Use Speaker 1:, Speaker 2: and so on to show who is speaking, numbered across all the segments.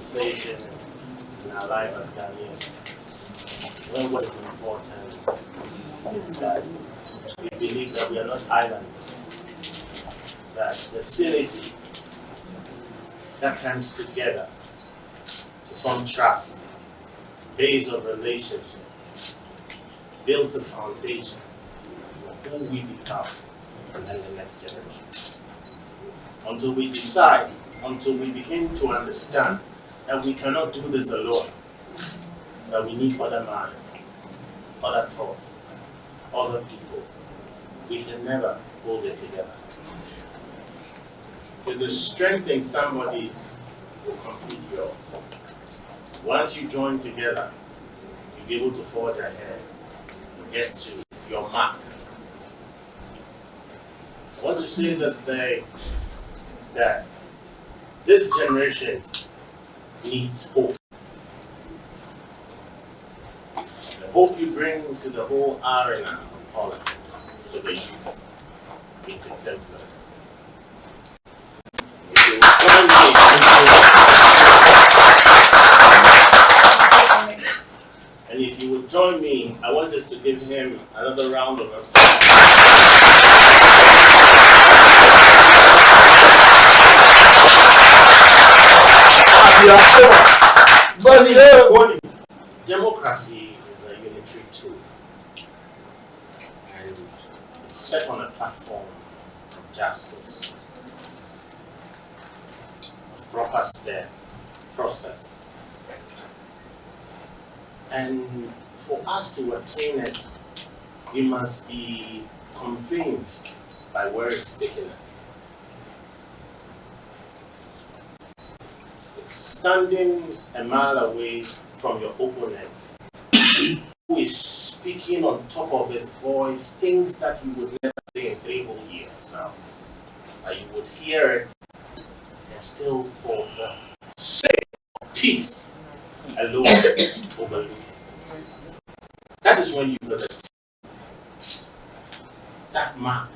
Speaker 1: conversation in our life as Ghanaians, when what is important is that we believe that we are not islands, that the synergy that comes together to form trust, base of relationship, builds a foundation for who we become and then the next generation. Until we decide, until we begin to understand that we cannot do this alone, that we need other minds, other thoughts, other people, we can never hold it together. If the strength in somebody will complete yours. Once you join together, you'll be able to forge ahead, get to your mark. I want to say this day that this generation needs hope. The hope you bring to the whole arena of politics, to the youth, it's exemplary. And if you would join me, I want us to give him another round of applause. Democracy is a unitary tool, and it's set on a platform of justice, of proper step, process. And for us to attain it, we must be convinced by where it's taking us. It's standing a mile away from your opponent, who is speaking on top of his voice things that you would never say in 3 whole years. You would hear it, and still for the sake of peace alone overlook it. That is when you got that mark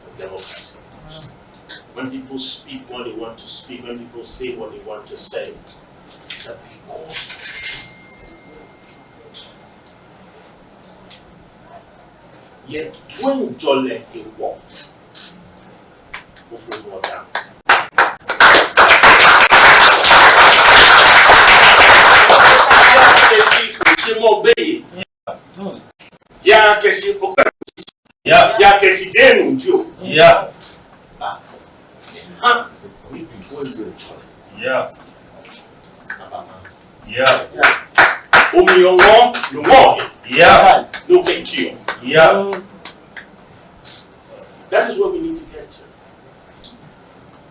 Speaker 1: of democracy. When people speak what they want to speak, when people say what they want to say, that because of peace. Yet when Jole he walked, go down. That is what we need to get to.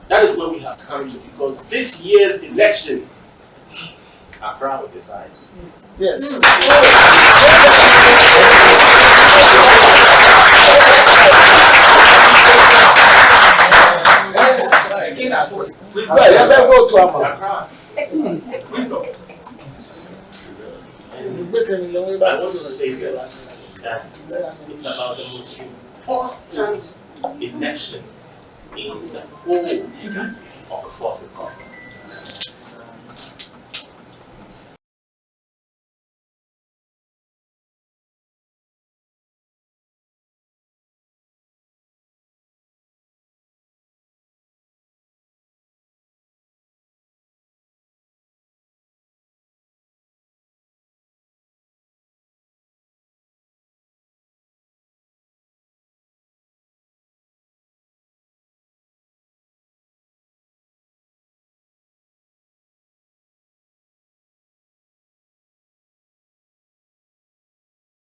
Speaker 1: That is where we have come to, because this year's election, Accra will decide.
Speaker 2: Yes.
Speaker 1: I want to say this, that it's about the most important election in the whole of the Fourth Republic.